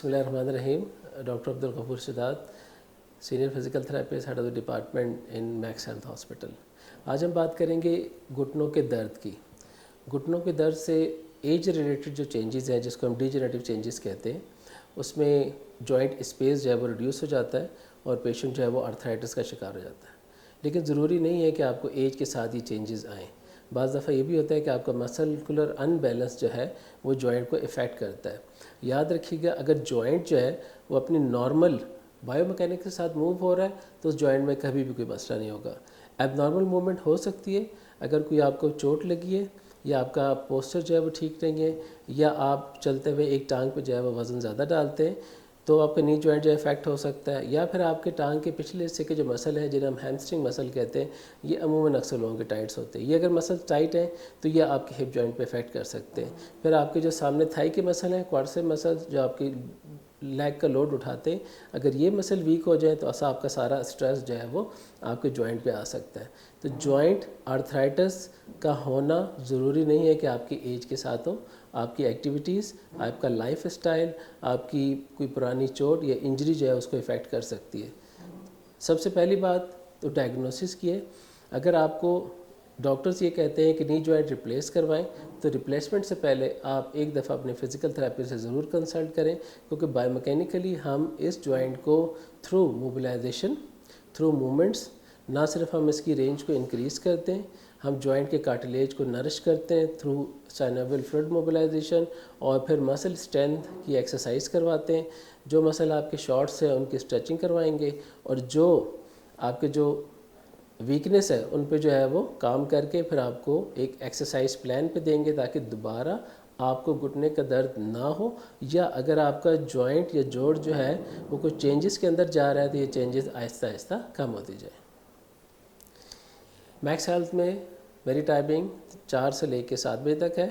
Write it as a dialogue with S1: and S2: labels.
S1: बिस्मिल्लाहिर्रहमानिर्रहीम। Doctor Abdul Gafoor Shadad, senior physical therapist, head of the department in Max health hospital. आज हम बात करेंगे घुटनों के दर्द की। घुटनों के दर्द से एज रिलेटेड जो चेंजेस हैं, जिसको हम डिजेनरेटिव चेंजेस कहते हैं, उसमें जॉइंट स्पेस जो है वो रिड्यूस हो जाता है और पेशेंट जो है वो आर्थराइटिस का शिकार हो जाता है। लेकिन ज़रूरी नहीं है कि आपको एज के साथ ही चेंजेस आएँ। बाज़ दफ़ा ये भी होता है कि आपका मसलकुलर अनबैलेंस जो है वो जॉइंट को इफ़ेक्ट करता है। याद रखिएगा, अगर जॉइंट जो है वो अपनी नॉर्मल बायोमैकेनिक्स के साथ मूव हो रहा है तो उस जॉइंट में कभी भी कोई मसला नहीं होगा। एबनॉर्मल मूवमेंट हो सकती है अगर कोई आपको चोट लगी है, या आपका पोस्चर जो है वो ठीक नहीं है, या आप चलते हुए एक टांग पे जो है वो वज़न ज़्यादा डालते हैं तो आपका नी जॉइंट जो इफेक्ट हो सकता है, या फिर आपके टांग के पिछले हिस्से के जो मसल हैं जिन्हें हम हैमस्ट्रिंग मसल कहते हैं, ये अमूमन अक्सर लोगों के टाइट्स होते हैं। ये अगर मसल टाइट हैं तो ये आपके हिप जॉइंट पे इफेक्ट कर सकते हैं। फिर आपके जो सामने थाई के मसल हैं, क्वाड्रिसेप मसल, जो आपकी लेग का लोड उठाते हैं, अगर ये मसल वीक हो जाए तो ऐसा आपका सारा स्ट्रेस जो है वो आपके जॉइंट पे आ सकता है। तो जॉइंट आर्थराइटिस का होना ज़रूरी नहीं है कि आपकी एज के साथ हो। आपकी एक्टिविटीज़, आपका लाइफ स्टाइल, आपकी कोई पुरानी चोट या इंजरी जो है उसको इफ़ेक्ट कर सकती है। सबसे पहली बात तो डायग्नोसिस की है। अगर आपको डॉक्टर्स ये कहते हैं कि नी जॉइंट रिप्लेस करवाएं, तो रिप्लेसमेंट से पहले आप एक दफ़ा अपने फिज़िकल थेरेपिस्ट से ज़रूर कंसल्ट करें, क्योंकि बायोमैकेनिकली हम इस जॉइंट को थ्रू मोबिलाइजेशन, थ्रू मूवमेंट्स, ना सिर्फ हम इसकी रेंज को इंक्रीज़ करते हैं, हम जॉइंट के कार्टिलेज को नरिश करते हैं थ्रू साइनोवियल फ्लूइड मोबिलाइजेशन, और फिर मसल स्ट्रेंथ की एक्सरसाइज करवाते हैं। जो मसल आपके शॉर्ट्स हैं उनकी स्ट्रेचिंग करवाएंगे, और जो आपके जो वीकनेस है उन पे जो है वो काम करके फिर आपको एक एक्सरसाइज प्लान पे देंगे, ताकि दोबारा आपको घुटने का दर्द ना हो, या अगर आपका जॉइंट या जोड़ जो है वो कुछ चेंजेस के अंदर जा रहा है तो ये चेंजेस आहिस्ता आहिस्ता कम होती जाए। मैक्स हेल्थ में मेरी टाइमिंग 4 से लेकर 7 बजे तक है।